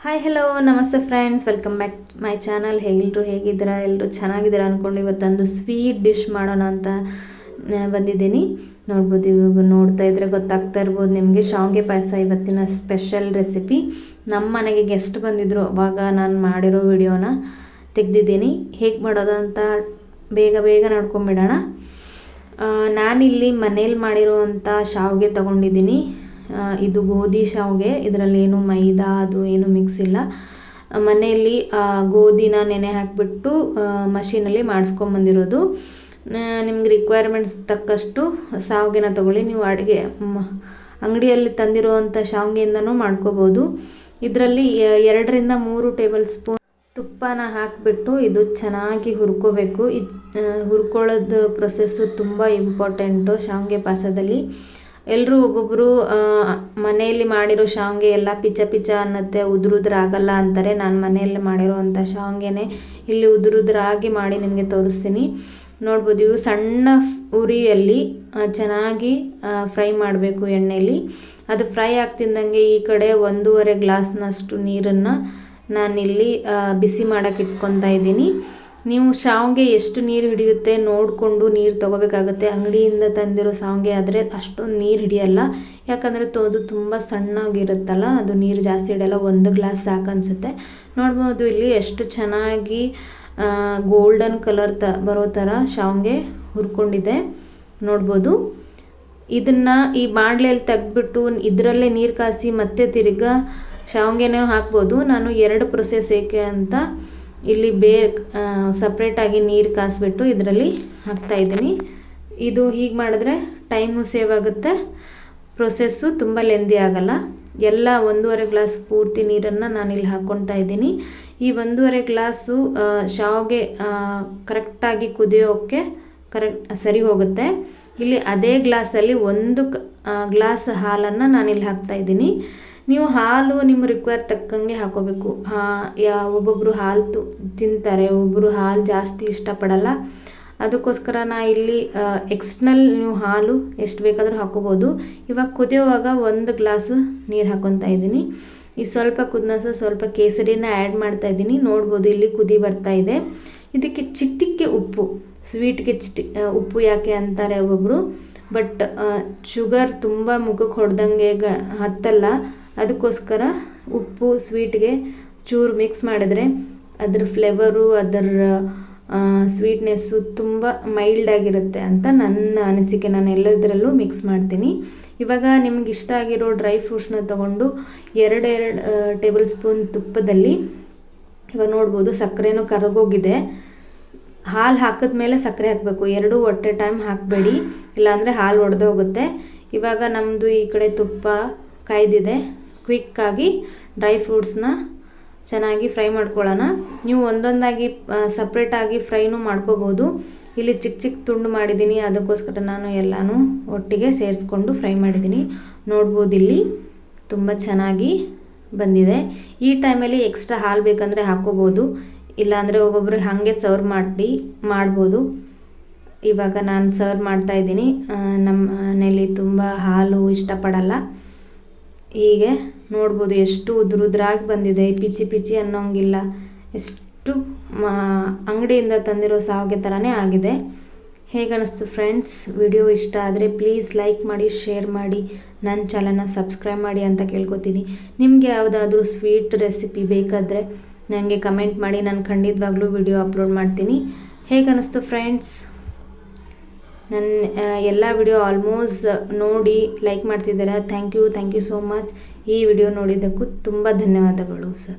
Hi hello ನಮಸ್ತೆ friends, welcome back my channel. ಎಲ್ಲರೂ ಹೇಗಿದ್ದೀರಾ? ಎಲ್ಲರೂ ಚೆನ್ನಾಗಿದ್ದೀರಾ ಅಂದ್ಕೊಂಡು ಇವತ್ತೊಂದು ಸ್ವೀಟ್ ಡಿಶ್ ಮಾಡೋಣ ಅಂತ ಬಂದಿದ್ದೀನಿ. ನೋಡ್ಬೋದು, ಇವಾಗ ನೋಡ್ತಾ ಇದ್ರೆ ಗೊತ್ತಾಗ್ತಾ ಇರ್ಬೋದು ನಿಮಗೆ, ಶಾವಿಗೆ ಪಾಯಸ ಇವತ್ತಿನ ಸ್ಪೆಷಲ್ ರೆಸಿಪಿ. ನಮ್ಮ ಮನೆಗೆ ಗೆಸ್ಟ್ ಬಂದಿದ್ದರು, ಅವಾಗ ನಾನು ಮಾಡಿರೋ ವಿಡಿಯೋನ ತೆಗೆದಿದ್ದೀನಿ. ಹೇಗೆ ಮಾಡೋದು ಅಂತ ಬೇಗ ನೋಡ್ಕೊಂಬಿಡೋಣ. ನಾನಿಲ್ಲಿ ಮನೇಲಿ ಮಾಡಿರೋವಂಥ ಶಾವಿಗೆ ತೊಗೊಂಡಿದ್ದೀನಿ. ಇದು ಗೋಧಿ ಶಾವಿಗೆ, ಇದರಲ್ಲಿ ಏನು ಮೈದಾ ಅದು ಏನು ಮಿಕ್ಸ್ ಇಲ್ಲ. ಮನೆಯಲ್ಲಿ ಗೋಧಿನ ನೆನೆ ಹಾಕಿಬಿಟ್ಟು ಮಷೀನಲ್ಲಿ ಮಾಡಿಸ್ಕೊಂಬಂದಿರೋದು. ನಿಮ್ಗೆ ರಿಕ್ವೈರ್ಮೆಂಟ್ಸ್ ತಕ್ಕಷ್ಟು ಶಾವಿಗೆನ ತೊಗೊಳ್ಳಿ. ನೀವು ಅಡುಗೆ ಅಂಗಡಿಯಲ್ಲಿ ತಂದಿರುವಂಥ ಶಾವಿಗೆಯಿಂದನೂ ಮಾಡ್ಕೋಬೋದು. ಇದರಲ್ಲಿ 2-3 ಟೇಬಲ್ ಸ್ಪೂನ್ ತುಪ್ಪನ ಹಾಕಿಬಿಟ್ಟು ಇದು ಚೆನ್ನಾಗಿ ಹುರ್ಕೋಬೇಕು. ಹುರ್ಕೊಳ್ಳೋದು ಪ್ರೊಸೆಸ್ಸು ತುಂಬ ಇಂಪಾರ್ಟೆಂಟು ಶಾವಿಗೆ ಪಾಯಸದಲ್ಲಿ. ಎಲ್ಲರೂ ಒಬ್ಬೊಬ್ಬರು ಮನೆಯಲ್ಲಿ ಮಾಡಿರೋ ಶಾವಿಗೆ ಎಲ್ಲ ಪಿಚ ಅನ್ನತ್ತೆ, ಉದುರಾಗಲ್ಲ ಅಂತಾರೆ. ನಾನು ಮನೆಯಲ್ಲಿ ಮಾಡಿರೋ ಅಂಥ ಶಾವಿಗೆನೇ ಇಲ್ಲಿ ಉದುರಾಗಿ ಮಾಡಿ ನಿಮಗೆ ತೋರಿಸ್ತೀನಿ. ನೋಡ್ಬೋದು, ಇವು ಸಣ್ಣ ಉರಿಯಲ್ಲಿ ಚೆನ್ನಾಗಿ ಫ್ರೈ ಮಾಡಬೇಕು ಎಣ್ಣೆಯಲ್ಲಿ. ಅದು ಫ್ರೈ ಆಗ್ತಿದ್ದಂಗೆ ಈ ಕಡೆ 1.5 ಗ್ಲಾಸ್ನಷ್ಟು ನೀರನ್ನು ನಾನಿಲ್ಲಿ ಬಿಸಿ ಮಾಡೋಕ್ಕೆ ಇಟ್ಕೊತಾ ಇದ್ದೀನಿ. ನೀವು ಶಾವಿಗೆ ಎಷ್ಟು ನೀರು ಹಿಡಿಯುತ್ತೆ ನೋಡಿಕೊಂಡು ನೀರು ತೊಗೋಬೇಕಾಗುತ್ತೆ. ಅಂಗಡಿಯಿಂದ ತಂದಿರೋ ಶಾವಿಗೆ ಆದರೆ ಅಷ್ಟೊಂದು ನೀರು ಹಿಡಿಯಲ್ಲ, ಯಾಕಂದರೆ ಅದು ತುಂಬ ಸಣ್ಣಗಿರುತ್ತಲ್ಲ, ಅದು ನೀರು ಜಾಸ್ತಿ ಹಿಡಿಯಲ್ಲ. 1 ಗ್ಲಾಸ್ ಸಾಕು ಅನಿಸುತ್ತೆ. ನೋಡ್ಬೋದು ಇಲ್ಲಿ ಎಷ್ಟು ಚೆನ್ನಾಗಿ ಗೋಲ್ಡನ್ ಕಲರ್ ಬರೋ ಥರ ಶಾವಿಗೆ ಹುರ್ಕೊಂಡಿದೆ. ನೋಡ್ಬೋದು, ಇದನ್ನು ಈ ಬಾಣಲೆಯಲ್ಲಿ ತೆಗೆದ್ಬಿಟ್ಟು ಇದರಲ್ಲೇ ನೀರು ಕಾಸಿ ಮತ್ತೆ ತಿರ್ಗಾ ಶಾವಿಗೆನೂ ಹಾಕ್ಬೋದು. ನಾನು 2 ಪ್ರೊಸೆಸ್ ಏಕೆ ಅಂತ ಇಲ್ಲಿ ಸಪ್ರೇಟಾಗಿ ನೀರು ಕಾಸಿಬಿಟ್ಟು ಇದರಲ್ಲಿ ಹಾಕ್ತಾಯಿದ್ದೀನಿ. ಇದು ಹೀಗೆ ಮಾಡಿದ್ರೆ ಟೈಮು ಸೇವ್ ಆಗುತ್ತೆ, ಪ್ರೊಸೆಸ್ಸು ತುಂಬ ಲೆಂದಿ ಆಗೋಲ್ಲ. ಎಲ್ಲ 1.5 ಗ್ಲಾಸ್ ಪೂರ್ತಿ ನೀರನ್ನು ನಾನಿಲ್ಲಿ ಹಾಕ್ಕೊಳ್ತಾ ಇದ್ದೀನಿ. ಈ 1.5 ಗ್ಲಾಸು ಶಾವಿಗೆ ಕರೆಕ್ಟಾಗಿ ಕುದಿಯೋಕ್ಕೆ ಸರಿ ಹೋಗುತ್ತೆ. ಇಲ್ಲಿ ಅದೇ ಗ್ಲಾಸಲ್ಲಿ 1 ಗ್ಲಾಸ್ ಹಾಲನ್ನು ನಾನಿಲ್ಲಿ ಹಾಕ್ತಾಯಿದ್ದೀನಿ. ನೀವು ಹಾಲು ನಿಮ್ಮ ರಿಕ್ವೈರ್ ತಕ್ಕಂಗೆ ಹಾಕೋಬೇಕು. ಒಬ್ಬೊಬ್ಬರು ಹಾಲು ತಿಂತಾರೆ, ಒಬ್ಬರು ಹಾಲು ಜಾಸ್ತಿ ಇಷ್ಟಪಡಲ್ಲ. ಅದಕ್ಕೋಸ್ಕರ ನಾ ಇಲ್ಲಿ ಎಕ್ಸ್ಟ್ನಲ್ ನೀವು ಹಾಲು ಎಷ್ಟು ಬೇಕಾದರೂ ಹಾಕೋಬೋದು. ಇವಾಗ ಕುದಿಯೋವಾಗ 1 ಗ್ಲಾಸ್ ನೀರು ಹಾಕ್ಕೊತಾ ಇದ್ದೀನಿ. ಈ ಸ್ವಲ್ಪ ಕುದಿನಸ ಸ್ವಲ್ಪ ಕೇಸರಿನ ಆ್ಯಡ್ ಮಾಡ್ತಾಯಿದ್ದೀನಿ. ನೋಡ್ಬೋದು, ಇಲ್ಲಿ ಕುದಿ ಬರ್ತಾಯಿದೆ. ಇದಕ್ಕೆ ಚಿಟಿಕೆ ಉಪ್ಪು, ಸ್ವೀಟ್ಗೆ ಉಪ್ಪು ಯಾಕೆ ಅಂತಾರೆ ಒಬ್ಬೊಬ್ಬರು, ಬಟ್ ಶುಗರ್ ತುಂಬ ಮುಖಕ್ಕೆ ಹೊಡೆದಂಗೆ ಹತ್ತಲ್ಲ. ಅದಕ್ಕೋಸ್ಕರ ಉಪ್ಪು ಸ್ವೀಟ್ಗೆ ಚೂರು ಮಿಕ್ಸ್ ಮಾಡಿದ್ರೆ ಅದರ ಫ್ಲೇವರು, ಅದರ ಸ್ವೀಟ್ನೆಸ್ಸು ತುಂಬ ಮೈಲ್ಡಾಗಿರುತ್ತೆ ಅಂತ ನನ್ನ ಅನಿಸಿಕೆ. ನಾನು ಎಲ್ಲದರಲ್ಲೂ ಮಿಕ್ಸ್ ಮಾಡ್ತೀನಿ. ಇವಾಗ ನಿಮ್ಗೆ ಇಷ್ಟ ಆಗಿರೋ ಡ್ರೈ ಫ್ರೂಟ್ಸ್ನ ತೊಗೊಂಡು 2 ಟೇಬಲ್ ಸ್ಪೂನ್ ತುಪ್ಪದಲ್ಲಿ, ಇವಾಗ ನೋಡ್ಬೋದು ಸಕ್ಕರೆನೂ ಕರಗೋಗಿದೆ. ಹಾಲು ಹಾಕಿದ್ಮೇಲೆ ಸಕ್ಕರೆ ಹಾಕಬೇಕು, 2 ಒಟ್ಟೆ ಟೈಮ್ ಹಾಕಬೇಡಿ, ಇಲ್ಲಾಂದರೆ ಹಾಲು ಒಡೆದೋಗುತ್ತೆ. ಇವಾಗ ನಮ್ಮದು ಈ ಕಡೆ ತುಪ್ಪ ಕಾಯ್ದಿದೆ. ಕ್ವಿಕ್ಕಾಗಿ ಡ್ರೈ ಫ್ರೂಟ್ಸ್ನ ಚೆನ್ನಾಗಿ ಫ್ರೈ ಮಾಡ್ಕೊಳ್ಳೋಣ. ನೀವು ಒಂದೊಂದಾಗಿ ಸಪ್ರೇಟಾಗಿ ಫ್ರೈನೂ ಮಾಡ್ಕೋಬೋದು. ಇಲ್ಲಿ ಚಿಕ್ಕ ತುಂಡು ಮಾಡಿದ್ದೀನಿ, ಅದಕ್ಕೋಸ್ಕರ ನಾನು ಎಲ್ಲನೂ ಒಟ್ಟಿಗೆ ಸೇರಿಸ್ಕೊಂಡು ಫ್ರೈ ಮಾಡಿದ್ದೀನಿ. ನೋಡ್ಬೋದು, ಇಲ್ಲಿ ತುಂಬ ಚೆನ್ನಾಗಿ ಬಂದಿದೆ. ಈ ಟೈಮಲ್ಲಿ ಎಕ್ಸ್ಟ್ರಾ ಹಾಲು ಬೇಕಂದರೆ ಹಾಕ್ಕೋಬೋದು, ಇಲ್ಲಾಂದರೆ ಒಬ್ಬೊಬ್ಬರು ಹಾಗೆ ಸರ್ವ್ ಮಾಡ್ಬೋದು. ಇವಾಗ ನಾನು ಸರ್ವ್ ಮಾಡ್ತಾಯಿದ್ದೀನಿ. ನಮ್ಮ ಮನೇಲಿ ತುಂಬ ಹಾಲು ಇಷ್ಟಪಡಲ್ಲ. ಹೀಗೆ ನೋಡ್ಬೋದು ಎಷ್ಟು ಉದುರಾಗಿ ಬಂದಿದೆ, ಪಿಚಿ ಅನ್ನೋಂಗಿಲ್ಲ. ಎಷ್ಟು ಅಂಗಡಿಯಿಂದ ತಂದಿರೋ ಶಾವಿಗೆ ಥರನೇ ಆಗಿದೆ. ಹೇಗನ್ನಿಸ್ತು ಫ್ರೆಂಡ್ಸ್? ವಿಡಿಯೋ ಇಷ್ಟ ಆದರೆ ಪ್ಲೀಸ್ ಲೈಕ್ ಮಾಡಿ, ಶೇರ್ ಮಾಡಿ, ನನ್ನ ಚಾನಲ್ನ ಸಬ್ಸ್ಕ್ರೈಬ್ ಮಾಡಿ ಅಂತ ಕೇಳ್ಕೊತೀನಿ. ನಿಮಗೆ ಯಾವುದಾದ್ರೂ ಸ್ವೀಟ್ ರೆಸಿಪಿ ಬೇಕಾದರೆ ನನಗೆ ಕಮೆಂಟ್ ಮಾಡಿ, ನಾನು ಖಂಡಿತವಾಗ್ಲೂ ವಿಡಿಯೋ ಅಪ್ಲೋಡ್ ಮಾಡ್ತೀನಿ. ಹೇಗನ್ನಿಸ್ತು ಫ್ರೆಂಡ್ಸ್? ನನ್ನ ಎಲ್ಲ ವಿಡಿಯೋ ಆಲ್ಮೋಸ್ಟ್ ನೋಡಿ ಲೈಕ್ ಮಾಡ್ತಿದ್ದಾರೆ. Thank you so much. ಈ ವಿಡಿಯೋ ನೋಡಿದ್ದಕ್ಕೂ ತುಂಬ ಧನ್ಯವಾದಗಳು ಸರ್.